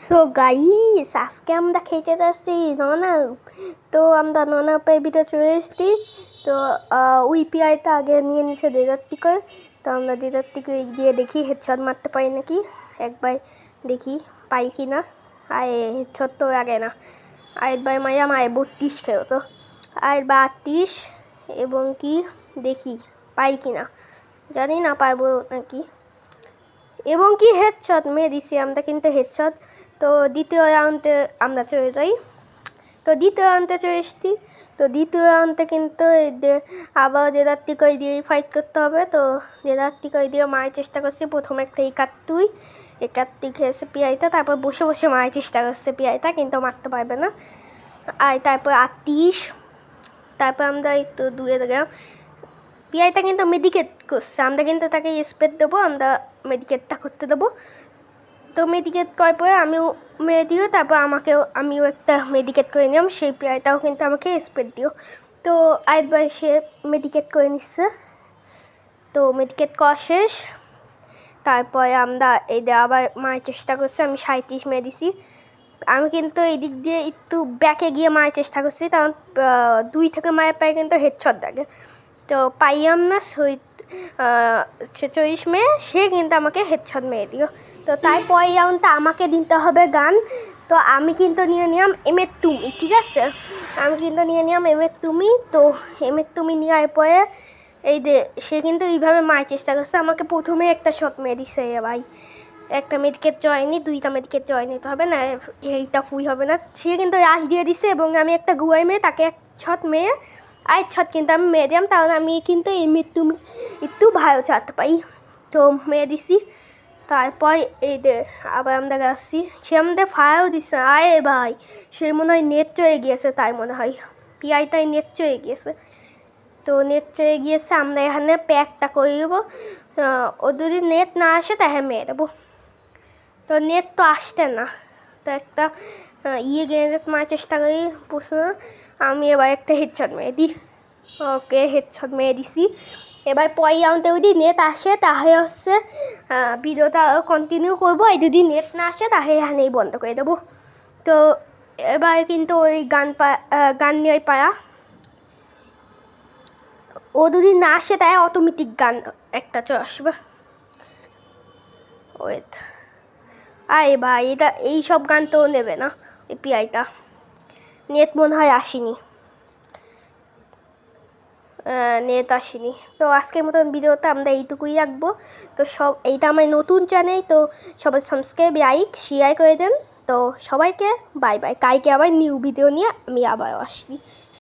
So guys আজকে আমরা খেতে যাচ্ছি ননাউপ। তো আমরা ননাউপের ভিতরে চলে এসেছি। তো ওই পিআইটা আগে নিয়ে নিচ্ছে দেদাত্তিকে। তো আমরা দেদাত্তিকে গিয়ে দেখি হেডশট মারতে পারি নাকি, একবার দেখি পাই কি না। আর হেডশট তো আগে না, আরেকবার মাইয়া মায়ে 32 খেলো, তো আরেকবার 38 এবং কি দেখি পাই কি না, জানি না পারবো নাকি। এবং কি হেডশট মেরে দিছি আমরা, কিন্তু হেডশট। তো দ্বিতীয় রাউন্ডে আমরা চলে যাই। তো দ্বিতীয় রাউন্ডে চলে এসেছি। তো দ্বিতীয় রাউন্ডে কিন্তু আবার দেদাত্তিকই দিয়ে ফাইট করতে হবে। তো দেদাত্তিকই দিয়ে মারার চেষ্টা করছি। প্রথমে একটা একাত্তি খেয়েছে পিআইটা, তারপর বসে বসে মারার চেষ্টা করছে পিআইটা, কিন্তু মারতে পারবে না। আর তারপর 38, তারপর আমরা একটু দূরে গেলাম। পিআইটা কিন্তু মেডিকেট করছে, আমরা কিন্তু তাকে স্পেড দেবো, আমরা মেডিকেটটা করতে দেবো। তো মেডিকেট করার পরে আমিও মেরে দিও, তারপর আমিও একটা মেডিকেট করে নিলাম। সেই পিআইটাও কিন্তু আমাকে স্পেড দিও। তো আরেকবার সে মেডিকেট করে নিচ্ছে। তো মেডিকেট করা শেষ। তারপরে আমরা আবার মারার চেষ্টা করছি। আমি 37 মেরে দিছি। আমি কিন্তু এই দিক দিয়ে একটু ব্যাকে গিয়ে মারার চেষ্টা করছি, কারণ 2 থেকে মায়ের পায়ে কিন্তু হেডশট লাগে। তো পাইয়াম না 46 মেয়ে, সে কিন্তু আমাকে হেডশট মেরে দিল। তো তারপরে রাউন্ডটা আমাকে দিতে হবে গান। তো আমি কিন্তু নিয়ে নিলাম এমের তুমি, ঠিক আছে, আমি কিন্তু নিয়ে নিলাম এমের তুমি। তো এমের তুমি নেওয়ার পরে সে কিন্তু এইভাবে মারার চেষ্টা করছে। আমাকে প্রথমে একটা শট মেরে দিছে ভাই, একটা মেডিকেট জয়নি, 2টা মেডিকেট জয় নিতে হবে না, এইটা ফুই হবে না। সে কিন্তু রাশ দিয়ে দিছে এবং আমি একটা গুয়াই মেয়ে তাকে এক শট মেয়ে আর ছট কিন্তু আমি মেরে দিলাম, তাহলে আমি কিন্তু এমনি তুমি একটু ভালো চালাতে পারি। তো মেরে দিছি। তারপর আবার আমরা আসছি, সে আমাদের ফায়ারও দিচ্ছে। আরে ভাই, সে মনে হয় নেট চলে গিয়েছে, তাই মনে হয় পিআইটাই নেট চলে গিয়েছে। তো নেট চলে গিয়েছে, আমরা এখানে প্যাকটা করে দেবো। ও যদি নেট না আসে তাহলে মেরে দেবো। তো নেট তো আসতে না, তো একটা গ্রেনেড মারার চেষ্টা করি, বুঝছো না। আমি এবার একটা হেডশট মেরে দিই। ওকে, হেডশট মেরে দিছি। এবার পরের রাউন্ডে যদি নেট আসে তাহলে হচ্ছে ভিডিওটা কন্টিনিউ করবো, আর যদি নেট না আসে তাহলে এখানেই বন্ধ করে দেবো। তো এবার কিন্তু ওই গান নিয়ে পারা, ও যদি না আসে তাই অটোমেটিক গান একটা চলে আসবে। ওয়েট, আরে ভাই, এই সব গান তো নেবে না এই পিআইটা, নেট মনে হয় আসেনি, নেট আসেনি। তো আজকের মতন ভিডিওটা আমরা এইটুকুই রাখবো। তো এইটা আমার নতুন চ্যানেল, তো সবাই সাবস্ক্রাইব, লাইক, শেয়ার করে দেন। তো সবাইকে বাই বাই। কালকে আবার নিউ ভিডিও নিয়ে আমি আবার আসছি।